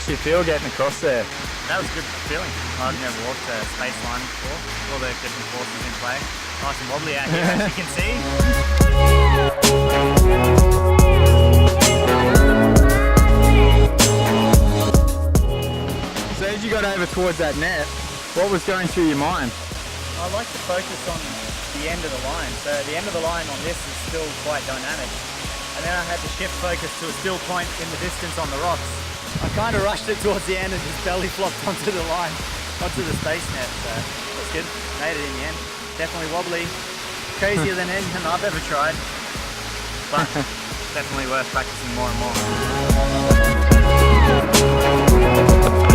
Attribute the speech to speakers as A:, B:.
A: do you feel getting across there?
B: That was a good feeling. I've never walked a space line before. All the different forces in play. Nice and wobbly out here, as you can see.
A: So as you got over towards that net, what was going through your mind?
B: I like to focus on the end of the line. So the end of the line on this is still quite dynamic. And then I had to shift focus to a still point in the distance on the rocks. I kind of rushed it towards the end and just belly flopped onto the line, onto the space net. So that's good. Made it in the end. Definitely wobbly. Crazier than anything I've ever tried. But definitely worth practicing more and more.